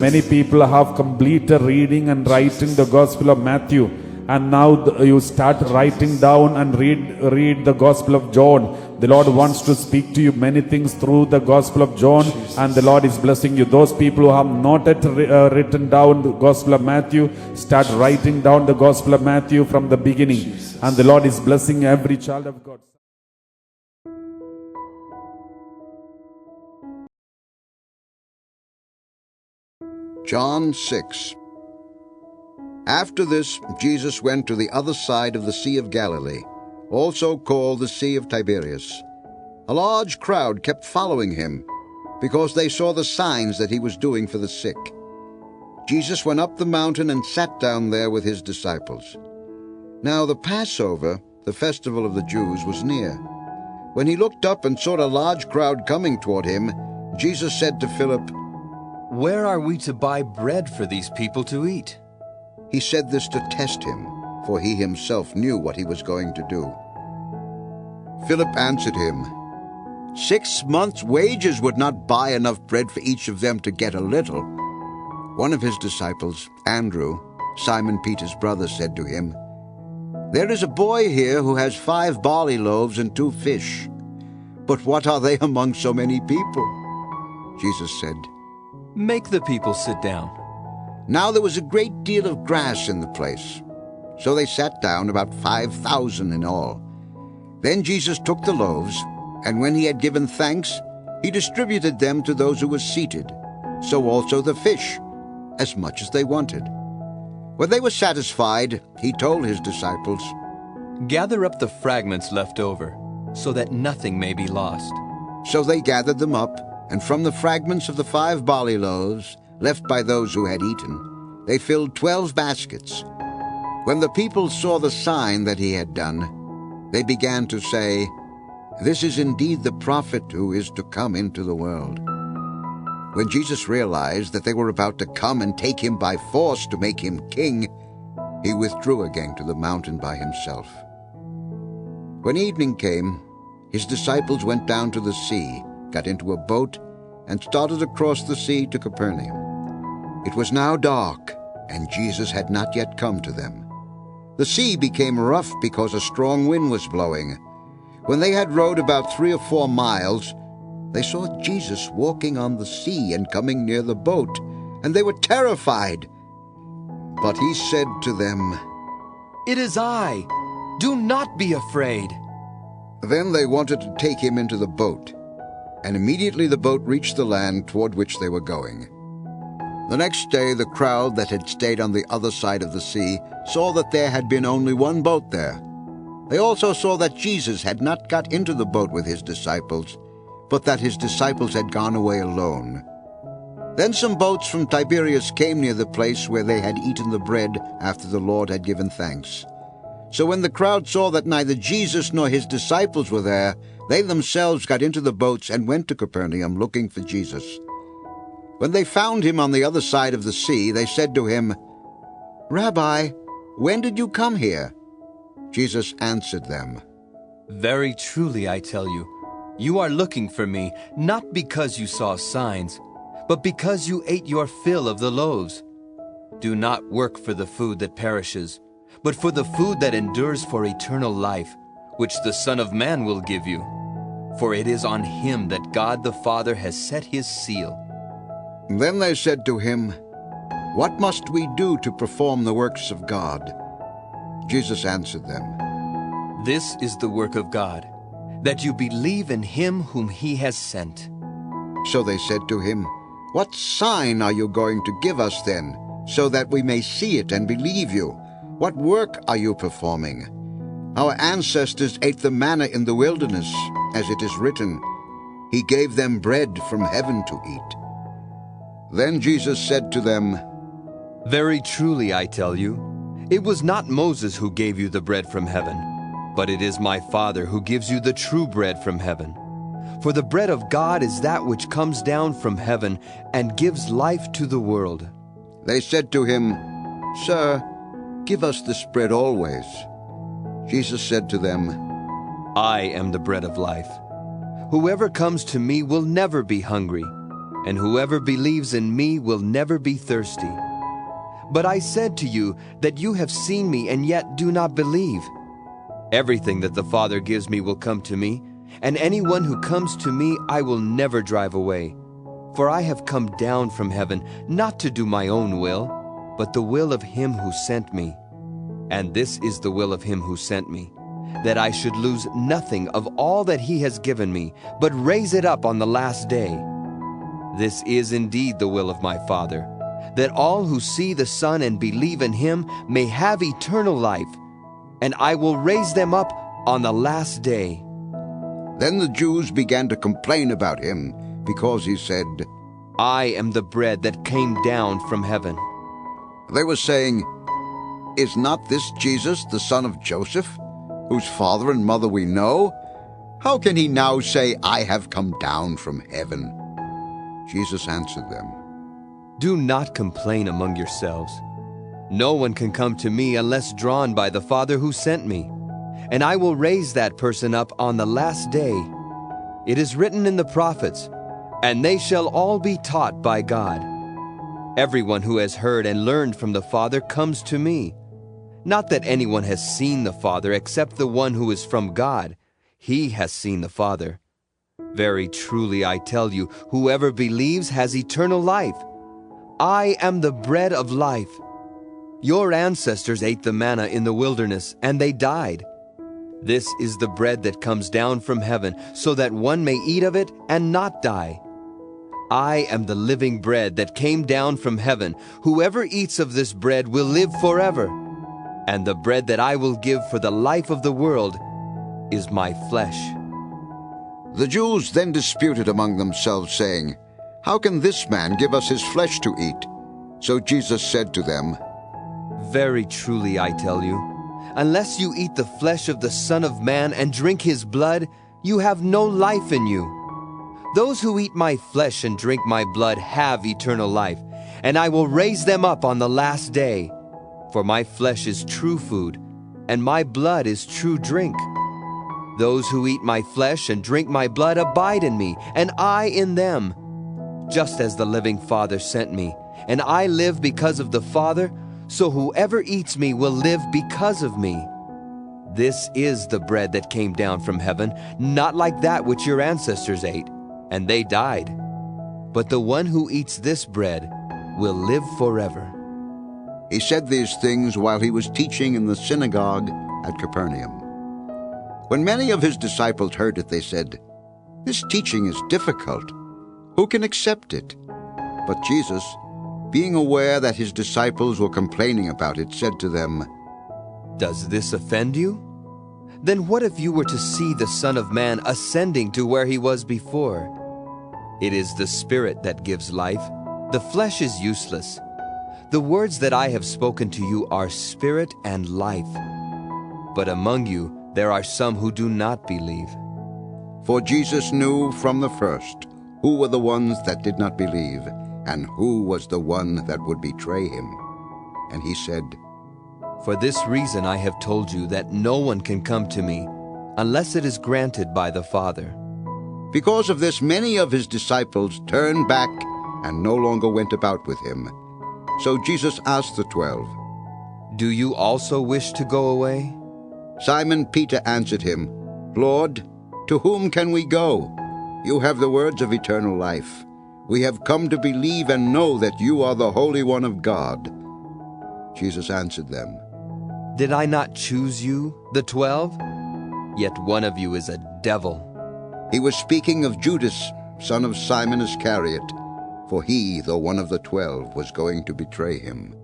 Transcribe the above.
Many people have completed reading and writing the Gospel of Matthew, and now you start writing down and read the Gospel of John. The Lord wants to speak to you many things through the Gospel of John, and the Lord is blessing you. Those people who have not yet written down the Gospel of Matthew, start writing down the Gospel of Matthew from the beginning, and the Lord is blessing every child of God. John 6. After this, Jesus went to the other side of the Sea of Galilee, also called the Sea of Tiberias. A large crowd kept following him, because they saw the signs that he was doing for the sick. Jesus went up the mountain and sat down there with his disciples. Now the Passover, the festival of the Jews, was near. When he looked up and saw a large crowd coming toward him, Jesus said to Philip, "Where are we to buy bread for these people to eat?" He said this to test him, for he himself knew what he was going to do. Philip answered him, 6 months' wages would not buy enough bread for each of them to get a little. One of his disciples, Andrew, Simon Peter's brother, said to him, "There is a boy here who has 5 barley loaves and 2 fish. But what are they among so many people?" Jesus said, "Make the people sit down." Now there was a great deal of grass in the place, so they sat down, about 5,000 in all. Then Jesus took the loaves, and when he had given thanks, he distributed them to those who were seated, so also the fish, as much as they wanted. When they were satisfied, he told his disciples, "Gather up the fragments left over, so that nothing may be lost." So they gathered them up, and from the fragments of the 5 barley loaves, left by those who had eaten, they filled 12 baskets. When the people saw the sign that he had done, they began to say, "This is indeed the prophet who is to come into the world." When Jesus realized that they were about to come and take him by force to make him king, he withdrew again to the mountain by himself. When evening came, his disciples went down to the sea, got into a boat, and started across the sea to Capernaum. It was now dark, and Jesus had not yet come to them. The sea became rough because a strong wind was blowing. When they had rowed about 3 or 4 miles, they saw Jesus walking on the sea and coming near the boat, and they were terrified. But he said to them, "It is I. Do not be afraid." Then they wanted to take him into the boat, and immediately the boat reached the land toward which they were going. The next day the crowd that had stayed on the other side of the sea saw that there had been only one boat there. They also saw that Jesus had not got into the boat with his disciples, but that his disciples had gone away alone. Then some boats from Tiberias came near the place where they had eaten the bread after the Lord had given thanks. So when the crowd saw that neither Jesus nor his disciples were there, they themselves got into the boats and went to Capernaum looking for Jesus. When they found him on the other side of the sea, they said to him, "Rabbi, when did you come here?" Jesus answered them, "Very truly I tell you, you are looking for me, not because you saw signs, but because you ate your fill of the loaves. Do not work for the food that perishes, but for the food that endures for eternal life, which the Son of Man will give you. For it is on him that God the Father has set his seal." Then they said to him, "What must we do to perform the works of God?" Jesus answered them, "This is the work of God, that you believe in him whom he has sent." So they said to him, "What sign are you going to give us then, so that we may see it and believe you? What work are you performing? Our ancestors ate the manna in the wilderness, as it is written, 'He gave them bread from heaven to eat.'" Then Jesus said to them, "Very truly I tell you, it was not Moses who gave you the bread from heaven, but it is my Father who gives you the true bread from heaven. For the bread of God is that which comes down from heaven and gives life to the world." They said to him, "Sir, give us this bread always." Jesus said to them, "I am the bread of life. Whoever comes to me will never be hungry, and whoever believes in me will never be thirsty. But I said to you that you have seen me and yet do not believe. Everything that the Father gives me will come to me, and anyone who comes to me I will never drive away. For I have come down from heaven not to do my own will, but the will of him who sent me. And this is the will of him who sent me, that I should lose nothing of all that he has given me, but raise it up on the last day. This is indeed the will of my Father, that all who see the Son and believe in him may have eternal life, and I will raise them up on the last day. Then the Jews began to complain about him, because he said, I am the bread that came down from heaven. They were saying, Is not this Jesus, the son of Joseph, whose father and mother we know? How can he now say, I have come down from heaven? Jesus answered them, Do not complain among yourselves. No one can come to me unless drawn by the Father who sent me, and I will raise that person up on the last day. It is written in the prophets, and they shall all be taught by God. Everyone who has heard and learned from the Father comes to me. Not that anyone has seen the Father except the one who is from God. He has seen the Father. Very truly I tell you, whoever believes has eternal life. I am the bread of life. Your ancestors ate the manna in the wilderness, and they died. This is the bread that comes down from heaven, so that one may eat of it and not die. I am the living bread that came down from heaven. Whoever eats of this bread will live forever. And the bread that I will give for the life of the world is my flesh. The Jews then disputed among themselves, saying, How can this man give us his flesh to eat? So Jesus said to them, Very truly I tell you, unless you eat the flesh of the Son of Man and drink his blood, you have no life in you. Those who eat my flesh and drink my blood have eternal life, and I will raise them up on the last day. For my flesh is true food, and my blood is true drink. Those who eat my flesh and drink my blood abide in me, and I in them. Just as the living Father sent me, and I live because of the Father, so whoever eats me will live because of me. This is the bread that came down from heaven, not like that which your ancestors ate, and they died. But the one who eats this bread will live forever. He said these things while he was teaching in the synagogue at Capernaum. When many of his disciples heard it, they said, This teaching is difficult. Who can accept it? But Jesus, being aware that his disciples were complaining about it, said to them, Does this offend you? Then what if you were to see the Son of Man ascending to where he was before? It is the Spirit that gives life. The flesh is useless. The words that I have spoken to you are spirit and life. But among you there are some who do not believe. For Jesus knew from the first who were the ones that did not believe, and who was the one that would betray him. And he said, For this reason I have told you that no one can come to me unless it is granted by the Father. Because of this, many of his disciples turned back and no longer went about with him. So Jesus asked the 12, Do you also wish to go away? Simon Peter answered him, Lord, to whom can we go? You have the words of eternal life. We have come to believe and know that you are the Holy One of God. Jesus answered them, Did I not choose you, the 12? Yet one of you is a devil. He was speaking of Judas, son of Simon Iscariot, for he, though one of the 12, was going to betray him.